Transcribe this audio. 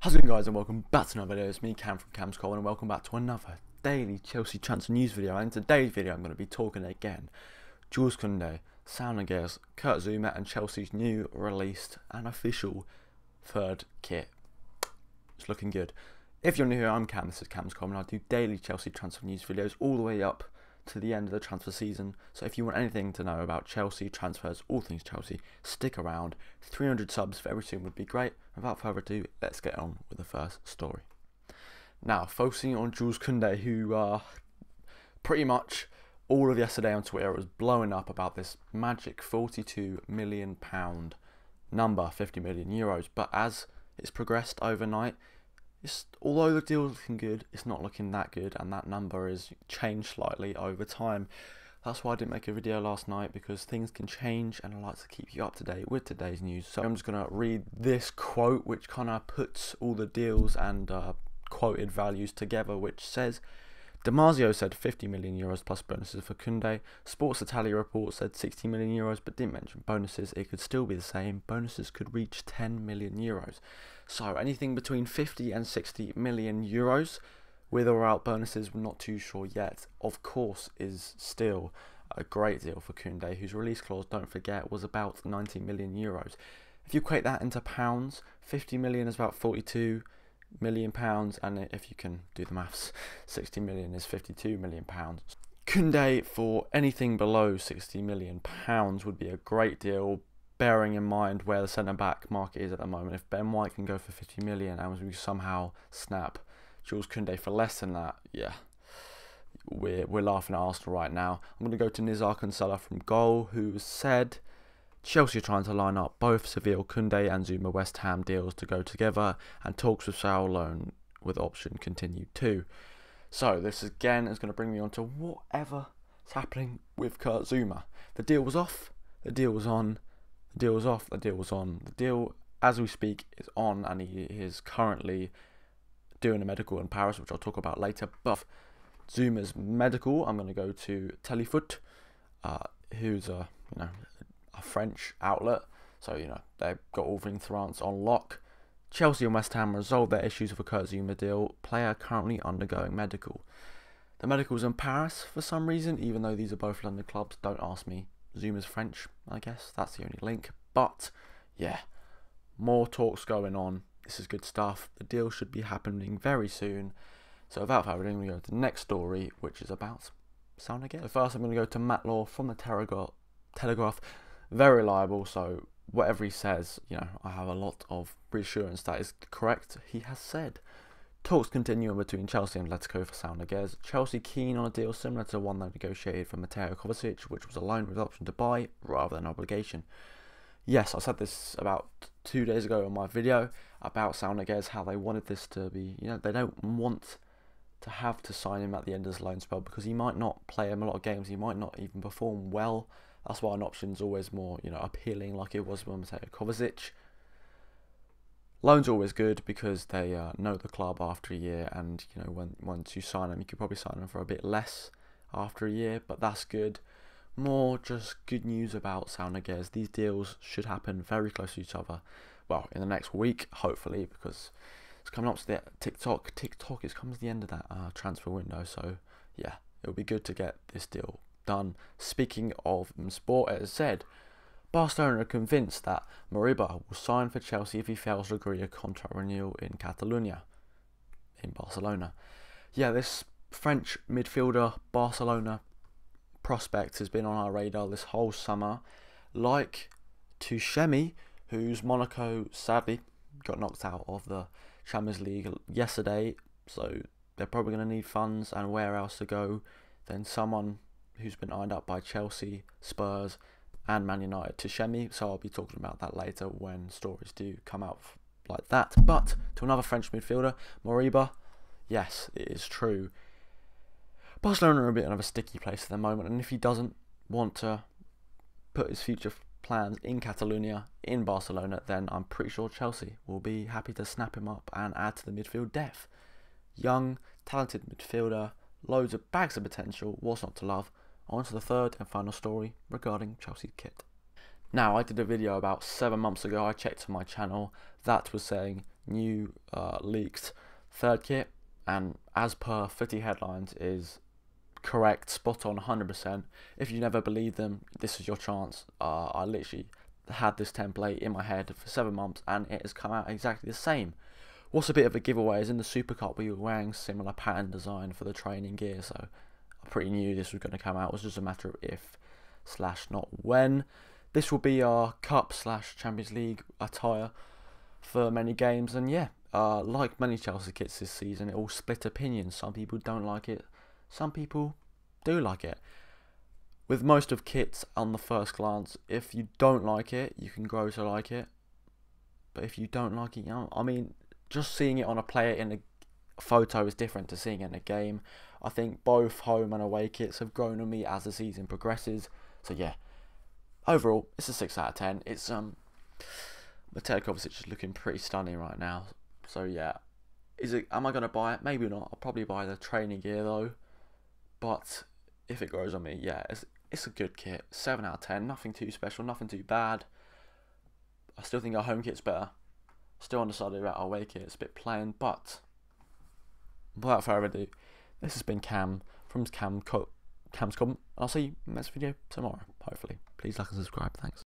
How's it going, guys, and welcome back to another video. It's me, Cam from Cam's Corner, and welcome back to another daily Chelsea transfer news video. And in today's video I'm going to be talking again Jules Kounde, Sounders, Kurt Zouma, and Chelsea's new released and official third kit. It's looking good. If you're new here, I'm Cam, this is Cam's Corner, and I do daily Chelsea transfer news videos all the way up to the end of the transfer season. So if you want anything to know about Chelsea transfers, all things Chelsea, stick around. 300 subs very soon would be great. Without further ado, let's get on with the first story. Now, focusing on Jules Kounde, who pretty much all of yesterday on Twitter was blowing up about this magic £42 million number, 50 million euros. But as it's progressed overnight, although the deal's looking good, it's not looking that good, and that number is changed slightly over time. That's why I didn't make a video last night, because things can change and I like to keep you up to date with today's news. So I'm just going to read this quote, which kind of puts all the deals and quoted values together, which says, Damasio said 50 million euros plus bonuses for Kounde. Sports Italia report said 60 million euros, but didn't mention bonuses. It could still be the same. Bonuses could reach 10 million euros. So anything between 50 and 60 million euros, with or without bonuses, we're not too sure yet. Of course, is still a great deal for Kounde, whose release clause, don't forget, was about 90 million euros. If you equate that into pounds, 50 million is about 42 million pounds, and if you can do the maths, 60 million is 52 million pounds. Kounde for anything below 60 million pounds would be a great deal, bearing in mind where the centre back market is at the moment. If Ben White can go for 50 million and we somehow snap Jules Kounde for less than that, yeah, we're laughing at Arsenal right now. I'm going to go to Nizar Kinsella from Goal, who said Chelsea are trying to line up both Seville Kounde and Zouma West Ham deals to go together, and talks with Sal loan with option continued too. So this again is going to bring me on to whatever is happening with Kurt Zouma. The deal was off, the deal was on, the deal was off, the deal was on. The deal, as we speak, is on, and he is currently doing a medical in Paris, which I'll talk about later. But Zouma's medical, I'm going to go to Telefoot, who's a French outlet, so they've got all things France on lock. Chelsea and West Ham resolved their issues with a Kurt Zouma deal. Player currently undergoing medical. The medical's in Paris for some reason, even though these are both London clubs. Don't ask me. Zouma's French, I guess. That's the only link. But yeah, more talks going on. This is good stuff. The deal should be happening very soon. So without further ado, we go to the next story, which is about Sounders. So first I'm going to go to Matt Law from the Telegraph. Very reliable, so whatever he says, I have a lot of reassurance that is correct. He has said, talks continuing between Chelsea and Atletico for Sounders. Chelsea keen on a deal similar to one they negotiated for Mateo Kovacic, which was a loan with option to buy rather than obligation. Yes, I said this about 2 days ago in my video about Sounders, how they wanted this to be, they don't want to have to sign him at the end of his loan spell, because he might not play him a lot of games, he might not even perform well. That's why an option's always more, appealing, like it was with Mateo Kovacic. Loans are always good because they know the club after a year, and once you sign them, you could probably sign them for a bit less after a year, but that's good. More just good news about Sounders. These deals should happen very close to each other. Well, in the next week, hopefully, because it's coming up to the TikTok is coming to the end of that transfer window. So yeah, it'll be good to get this deal done. Speaking of sport, as said, Barcelona are convinced that Moriba will sign for Chelsea if he fails to agree a contract renewal in Catalonia, in Barcelona. Yeah, this French midfielder Barcelona prospect has been on our radar this whole summer, like Tuchemi, whose Monaco sadly got knocked out of the Champions League yesterday, so they're probably going to need funds, and where else to go than someone who's been lined up by Chelsea, Spurs and Man United. Tuchemi, so I'll be talking about that later when stories do come out like that. But to another French midfielder, Moriba, yes, it is true. Barcelona are a bit of a sticky place at the moment, and if he doesn't want to put his future plans in Catalonia, in Barcelona, then I'm pretty sure Chelsea will be happy to snap him up and add to the midfield depth. Young, talented midfielder, loads of bags of potential, what's not to love? On to the third and final story regarding Chelsea's kit. Now, I did a video about 7 months ago, I checked my channel, that was saying new leaked third kit, and as per Footy Headlines is correct, spot on, 100%. If you never believe them, this is your chance. I literally had this template in my head for 7 months and it has come out exactly the same. What's a bit of a giveaway is in the Super Cup we were wearing similar pattern design for the training gear, so I pretty knew this was going to come out. It was just a matter of if / not when. This will be our Cup / Champions League attire for many games, and yeah, like many Chelsea kits this season, it all split opinions. Some people don't like it, some people do like it. With most of kits on the first glance, if you don't like it, you can grow to like it. But if you don't like it, you know, I mean, just seeing it on a player in a photo is different to seeing it in a game. I think both home and away kits have grown on me as the season progresses. So yeah, overall, it's a 6 out of 10. It's Mateo Kovacic is looking pretty stunning right now. So yeah, am I gonna buy it? Maybe not. I'll probably buy the training gear though. But if it grows on me, yeah, it's a good kit. 7 out of 10. Nothing too special, nothing too bad. I still think our home kit's better. Still undecided about our away kit. It's a bit plain, but without further ado, this has been Cam from Cam's Comment. I'll see you in the next video tomorrow, hopefully. Please like and subscribe. Thanks.